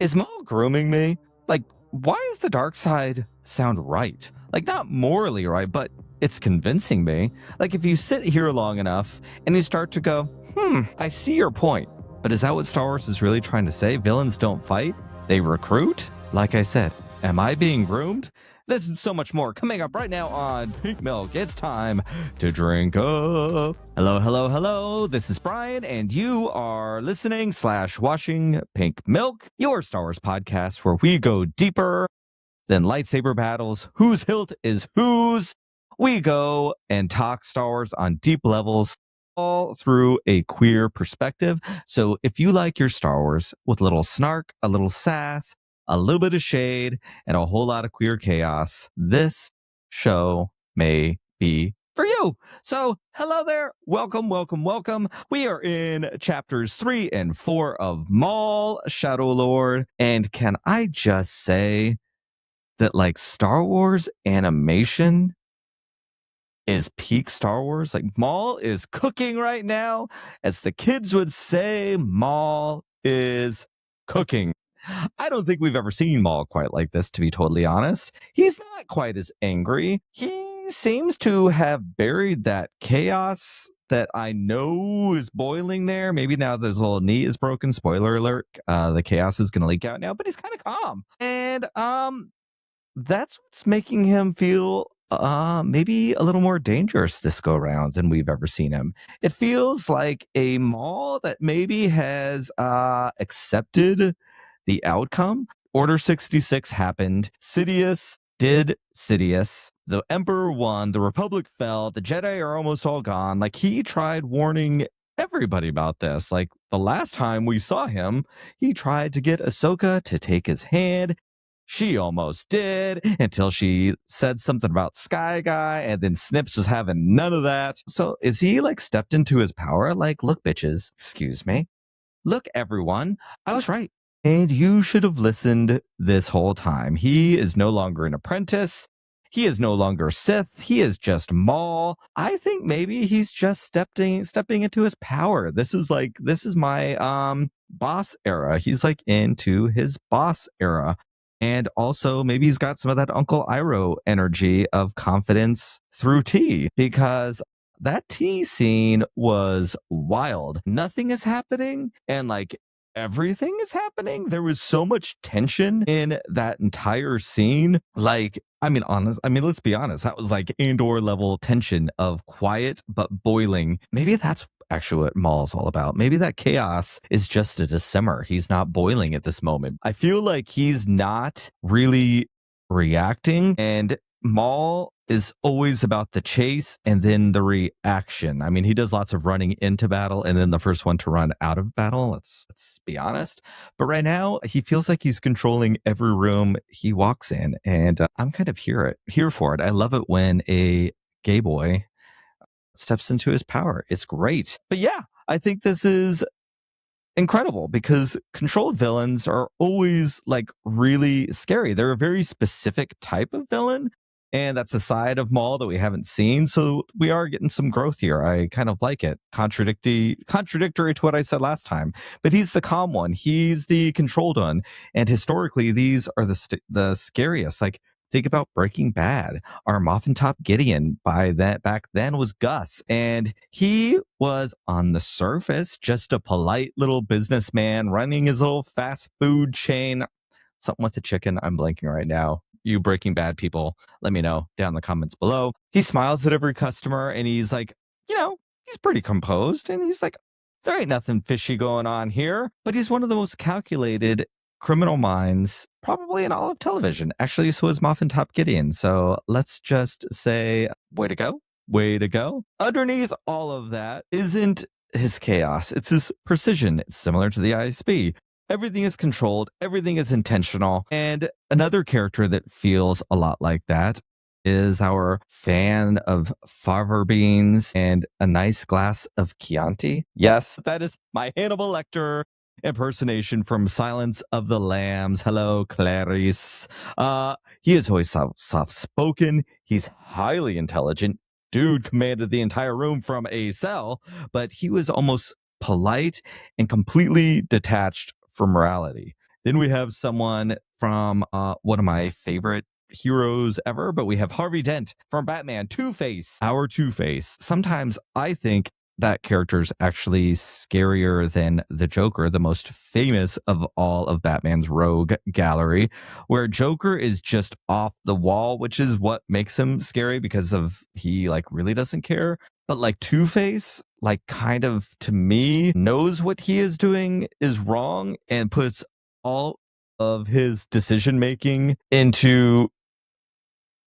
Is Maul grooming me? Like, why does the dark side sound right? Like, not morally right, but it's convincing me. Like, if you sit here long enough and you start to go, I see your point. But is that what Star Wars is really trying to say? Villains don't fight, they recruit? Like I said, am I being groomed? This and so much more coming up right now on Pink Milk. It's time to drink up. Hello, hello, hello. This is Brian, and you are listening / watching Pink Milk, your Star Wars podcast where we go deeper than lightsaber battles. Whose hilt is whose? We go and talk Star Wars on deep levels, all through a queer perspective. So if you like your Star Wars with a little snark, a little sass, a little bit of shade, and a whole lot of queer chaos, this show may be for you. So hello there. Welcome, welcome, welcome. We are in chapters 3 and 4 of Maul, Shadow Lord. And can I just say that, like, Star Wars animation is peak Star Wars? Like, Maul is cooking right now. As the kids would say, Maul is cooking. I don't think we've ever seen Maul quite like this, to be totally honest. He's not quite as angry. He seems to have buried that chaos that I know is boiling there. Maybe now that his little knee is broken, spoiler alert, the chaos is going to leak out now, but he's kind of calm. And that's what's making him feel maybe a little more dangerous this go round than we've ever seen him. It feels like a Maul that maybe has accepted the outcome. Order 66 happened. Sidious did Sidious. The Emperor won. The Republic fell. The Jedi are almost all gone. Like, he tried warning everybody about this. Like, the last time we saw him, he tried to get Ahsoka to take his hand. She almost did, until she said something about Sky Guy, and then Snips was having none of that. So is he, like, stepped into his power? Like, look, bitches, excuse me. Look, everyone, I was right. And you should have listened this whole time. He is no longer an apprentice. He is no longer Sith. He is just Maul. I think maybe he's just stepping into his power. This is my boss era. He's like into his boss era. And also maybe he's got some of that Uncle Iroh energy of confidence through tea, because that tea scene was wild. Nothing is happening, and like everything is happening. There was so much tension in that entire scene. Like, let's be honest, that was like Andor level tension of quiet but boiling. Maybe that's actually what Maul's all about. Maybe that chaos is just a simmer. He's not boiling at this moment. I feel like he's not really reacting, and Maul is always about the chase and then the reaction. I mean, he does lots of running into battle and then the first one to run out of battle. Let's be honest. But right now, he feels like he's controlling every room he walks in, and I'm kind of here for it. I love it when a gay boy steps into his power. It's great. But yeah, I think this is incredible because controlled villains are always like really scary. They're a very specific type of villain, and that's a side of Maul that we haven't seen. So we are getting some growth here. I kind of like it. Contradictory to what I said last time, but he's the calm one. He's the controlled one. And historically, these are the scariest. Like, think about Breaking Bad. Our Moffin Top Gideon back then was Gus, and he was on the surface just a polite little businessman running his little fast food chain. Something with the chicken. I'm blanking right now. You Breaking Bad people, let me know down in the comments below. He smiles at every customer, and he's like, he's pretty composed, and he's like, there ain't nothing fishy going on here. But he's one of the most calculated criminal minds probably in all of television. Actually, so is Moffin Top Gideon. So let's just say, way to go. Way to go. Underneath all of that isn't his chaos. It's his precision. It's similar to the ISB. Everything is controlled. Everything is intentional. And another character that feels a lot like that is our fan of fava beans and a nice glass of Chianti. Yes, that is my Hannibal Lecter impersonation from Silence of the Lambs. Hello, Clarice. He is always soft-spoken. He's highly intelligent. Dude commanded the entire room from a cell, but he was almost polite and completely detached from morality. Then we have someone from one of my favorite heroes ever, but we have Harvey Dent from Batman, Two-Face, our Two-Face. Sometimes I think that character's actually scarier than the Joker, the most famous of all of Batman's rogue gallery, where Joker is just off the wall, which is what makes him scary because of he like really doesn't care. But like Two-Face, like kind of to me, knows what he is doing is wrong and puts all of his decision making into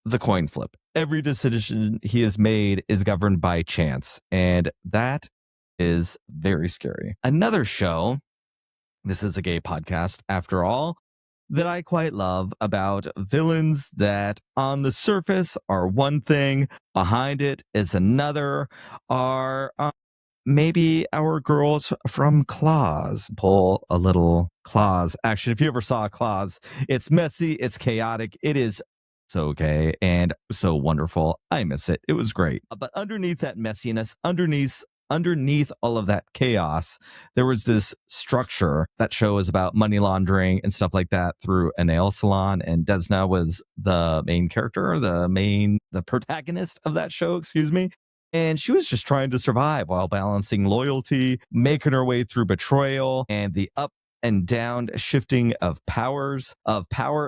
the coin flip. Every decision he has made is governed by chance, and that is very scary. Another show, this is a gay podcast after all, that I quite love about villains that on the surface are one thing, behind it is another, are maybe our girls from Claws. Pull a little Claws action. If you ever saw Claws, it's messy, it's chaotic, it is so gay and so wonderful. I miss it. It was great. But underneath that messiness, underneath all of that chaos, there was this structure. That show is about money laundering and stuff like that through a nail salon. And Desna was the main character, the protagonist of that show, excuse me. And she was just trying to survive while balancing loyalty, making her way through betrayal and the up and down shifting of power,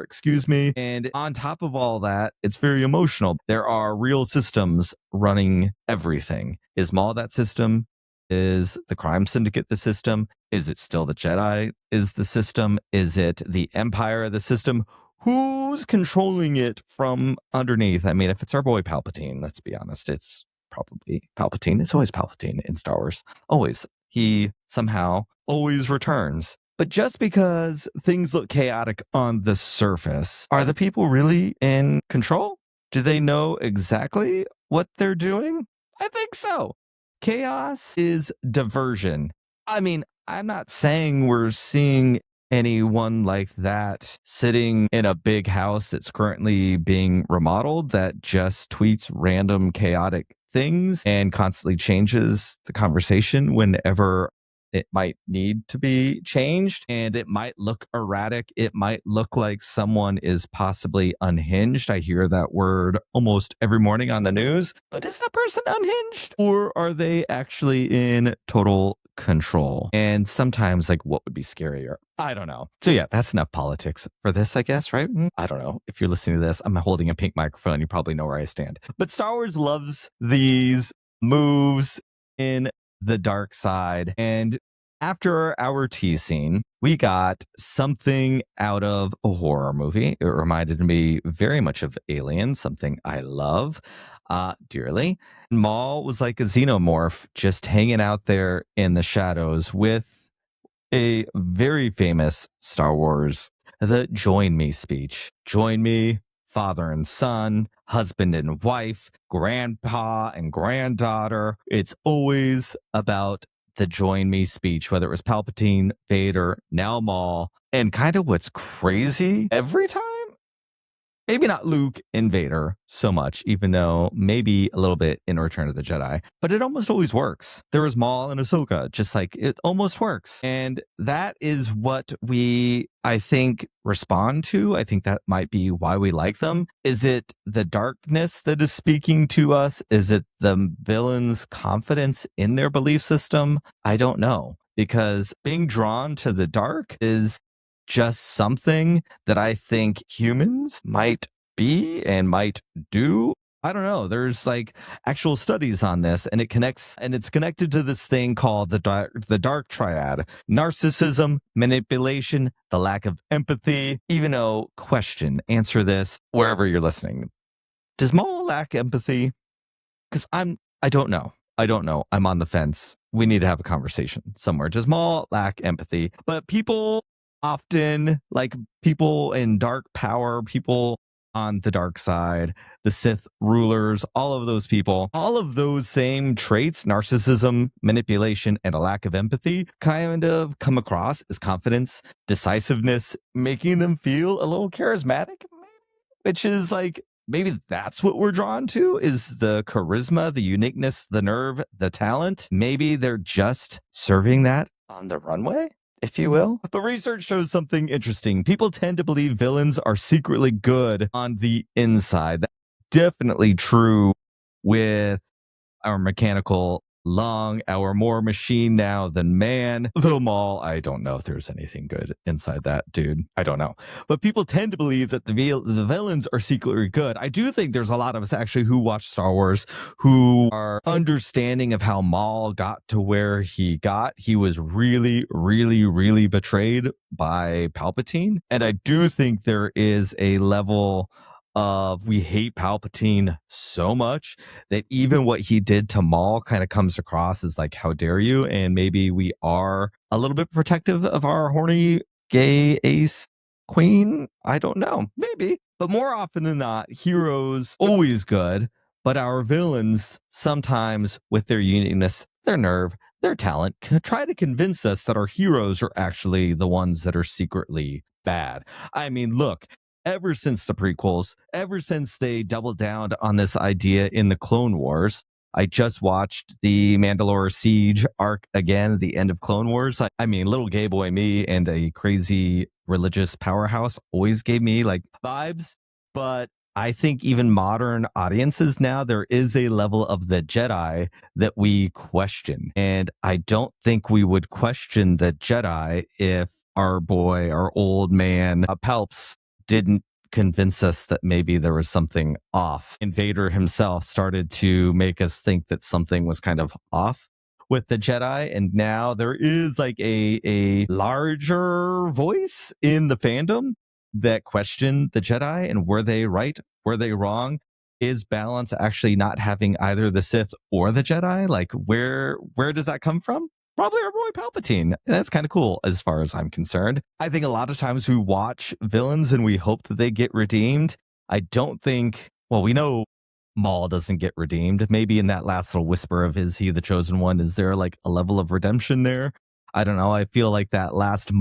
excuse me. And on top of all that, it's very emotional. There are real systems running everything. Is Maul that system? Is the crime syndicate the system? Is it still the Jedi is the system? Is it the Empire the system? Who's controlling it from underneath? I mean, if it's our boy Palpatine, let's be honest, it's probably Palpatine. It's always Palpatine in Star Wars. Always. He somehow always returns. But just because things look chaotic on the surface, are the people really in control? Do they know exactly what they're doing? I think so. Chaos is diversion. I mean, I'm not saying we're seeing anyone like that sitting in a big house that's currently being remodeled that just tweets random chaotic things and constantly changes the conversation whenever it might need to be changed, and it might look erratic. It might look like someone is possibly unhinged. I hear that word almost every morning on the news, but is that person unhinged, or are they actually in total control? And sometimes, like, what would be scarier? I don't know. So yeah, that's enough politics for this, I guess, right? I don't know. If you're listening to this, I'm holding a pink microphone. You probably know where I stand. But Star Wars loves these moves in the dark side. And after our tease scene, we got something out of a horror movie. It reminded me very much of Alien, something I love dearly. Maul was like a xenomorph just hanging out there in the shadows with a very famous Star Wars, the join me speech. Join me, father and son, husband and wife, grandpa and granddaughter. It's always about the join me speech, whether it was Palpatine, Vader, now Maul. And kind of what's crazy every time, maybe not Luke and Vader so much, even though maybe a little bit in Return of the Jedi, but it almost always works. There was Maul and Ahsoka, just like it almost works. And that is what we, I think, respond to. I think that might be why we like them. Is it the darkness that is speaking to us? Is it the villain's confidence in their belief system? I don't know, because being drawn to the dark is just something that I think humans might be and might do. I don't know. There's like actual studies on this, and it's connected to this thing called the Dark Triad: narcissism, manipulation, the lack of empathy. Even though, answer this wherever you're listening. Does Maul lack empathy? Because I don't know. I don't know. I'm on the fence. We need to have a conversation somewhere. Does Maul lack empathy? But people often, like people in dark power, people on the dark side, the Sith rulers, all of those people, all of those same traits, narcissism, manipulation, and a lack of empathy, kind of come across as confidence, decisiveness, making them feel a little charismatic, which is like, maybe that's what we're drawn to, is the charisma, the uniqueness, the nerve, the talent. Maybe they're just serving that on the runway. if you will. But research shows something interesting. People tend to believe villains are secretly good on the inside. That's definitely true with our mechanical lung, our more machine now than man. The Maul, I don't know if there's anything good inside that dude. I don't know. But people tend to believe that the villains are secretly good. I do think there's a lot of us actually who watch Star Wars who are understanding of how Maul got to where he got. He was really, really, really betrayed by Palpatine. And I do think there is a level of we hate Palpatine so much that even what he did to Maul kind of comes across as like, how dare you? And maybe we are a little bit protective of our horny gay ace queen. I don't know. Maybe. But more often than not, heroes always good, but our villains sometimes with their uniqueness, their nerve, their talent, try to convince us that our heroes are actually the ones that are secretly bad. I mean, look, ever since the prequels, ever since they doubled down on this idea in the Clone Wars. I just watched the Mandalore Siege arc again, the end of Clone Wars. I mean, little gay boy me and a crazy religious powerhouse always gave me like vibes. But I think even modern audiences now, there is a level of the Jedi that we question. And I don't think we would question the Jedi if our boy, our old man, Palps, didn't convince us that maybe there was something off. Vader himself started to make us think that something was kind of off with the Jedi. And now there is like a larger voice in the fandom that questioned the Jedi and were they right? Were they wrong? Is balance actually not having either the Sith or the Jedi? Like where does that come from? Probably our boy Palpatine. And that's kind of cool as far as I'm concerned. I think a lot of times we watch villains and we hope that they get redeemed. I don't think, well, we know Maul doesn't get redeemed. Maybe in that last little whisper of is he the chosen one? Is there like a level of redemption there? I don't know. I feel like that last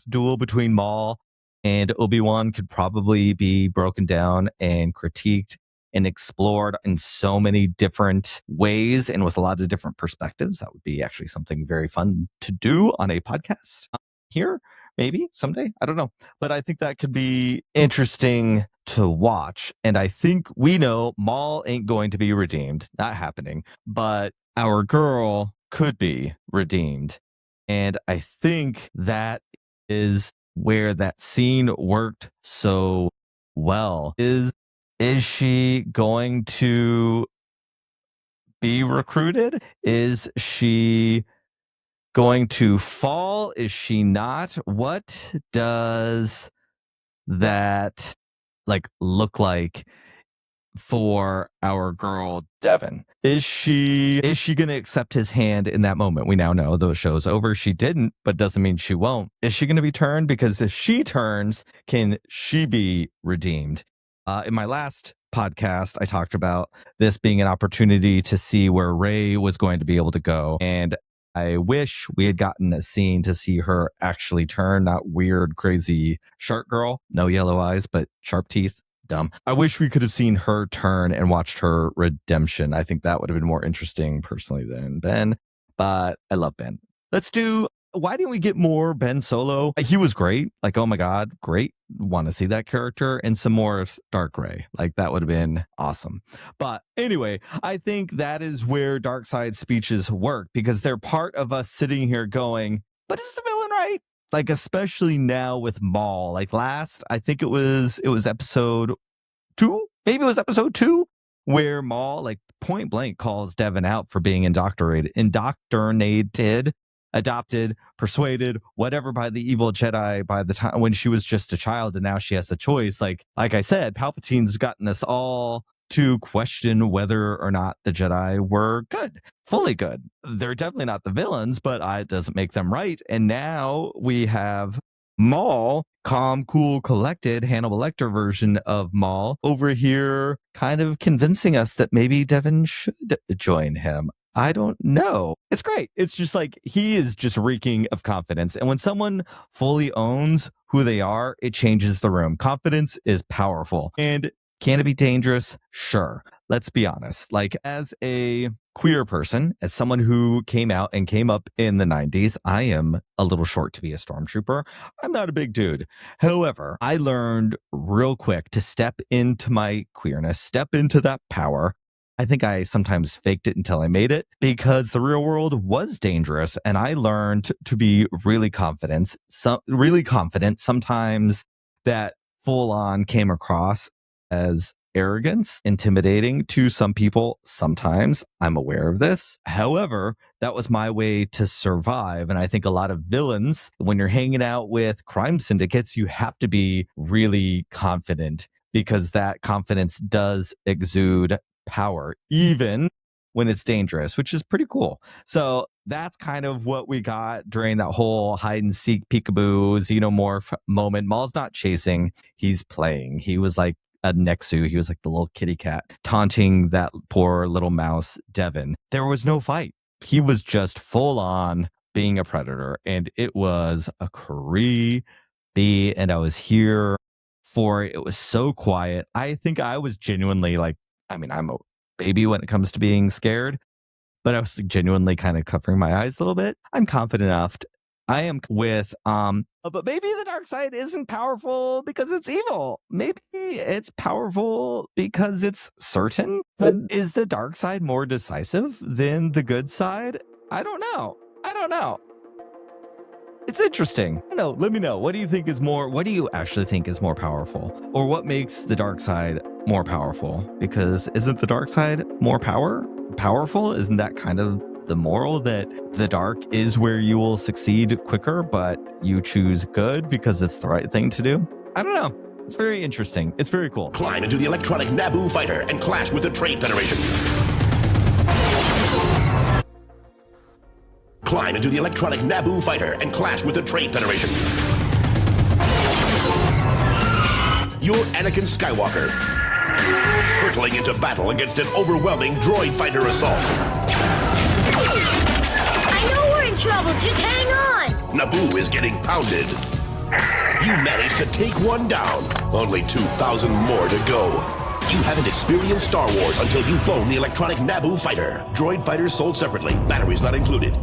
duel between Maul and Obi-Wan could probably be broken down and critiqued and explored in so many different ways and with a lot of different perspectives. That would be actually something very fun to do on a podcast here, maybe someday. I don't know. But I think that could be interesting to watch. And I think we know Maul ain't going to be redeemed. Not happening. But our girl could be redeemed. And I think that is where that scene worked so well. Is she going to be recruited? Is she going to fall? Is she not? What does that like look like for our girl Devin? Is she going to accept his hand in that moment? We now know the show's over. She didn't, but doesn't mean she won't. Is she going to be turned? Because if she turns, can she be redeemed? In my last podcast, I talked about this being an opportunity to see where Rey was going to be able to go. And I wish we had gotten a scene to see her actually turn, not weird, crazy shark girl. No yellow eyes, but sharp teeth. Dumb. I wish we could have seen her turn and watched her redemption. I think that would have been more interesting personally than Ben, but I love Ben. Why didn't we get more Ben Solo? He was great. Like, oh my God, great. Want to see that character and some more Dark Rey. Like, that would have been awesome. But anyway, I think that is where Dark Side speeches work because they're part of us sitting here going, but is the villain right? Like, especially now with Maul. Like I think it was episode 2. Maybe it was episode 2 where Maul, like point blank, calls Devin out for being indoctrinated, adopted, persuaded, whatever by the evil Jedi by the time when she was just a child and now she has a choice. Like I said, Palpatine's gotten us all to question whether or not the Jedi were good, fully good. They're definitely not the villains, but it doesn't make them right. And now we have Maul, calm, cool, collected, Hannibal Lecter version of Maul over here kind of convincing us that maybe Devin should join him. I don't know. It's great. It's just like he is just reeking of confidence. And when someone fully owns who they are, it changes the room. Confidence is powerful. And can it be dangerous? Sure. let's be honest. Like, as a queer person, as someone who came out and came up in the 90s, I am a little short to be a stormtrooper. I'm not a big dude. However, I learned real quick to step into my queerness, step into that power. I think I sometimes faked it until I made it because the real world was dangerous. And I learned to be really confident. Sometimes that full on came across as arrogance, intimidating to some people. Sometimes I'm aware of this. However, that was my way to survive. And I think a lot of villains, when you're hanging out with crime syndicates, you have to be really confident because that confidence does exude power, even when it's dangerous, which is pretty cool. So that's kind of what we got during that whole hide and seek peekaboo xenomorph moment. Maul's not chasing, he's playing. He was like a Nexu. He was like the little kitty cat taunting that poor little mouse, Devin. There was no fight. He was just full on being a predator. And it was a creepy. And I was here for it. It was so quiet. I think I was genuinely like, I mean, I'm a baby when it comes to being scared, but I was genuinely kind of covering my eyes a little bit. I'm confident enough. I am with, but maybe the dark side isn't powerful because it's evil. Maybe it's powerful because it's certain. But is the dark side more decisive than the good side? I don't know. It's interesting. No, let me know. What do you actually think is more powerful? Or what makes the dark side more powerful? Because isn't the dark side more powerful? Isn't that kind of the moral, that the dark is where you will succeed quicker, but you choose good because it's the right thing to do? I don't know. It's very interesting. It's very cool. Climb into the electronic Naboo fighter and clash with the Trade Federation. Climb into the electronic Naboo fighter and clash with the Trade Federation. You're Anakin Skywalker, hurtling into battle against an overwhelming droid fighter assault. I know we're in trouble, just hang on! Naboo is getting pounded. You managed to take one down. Only 2,000 more to go. You haven't experienced Star Wars until you've flown the electronic Naboo fighter. Droid fighters sold separately, batteries not included.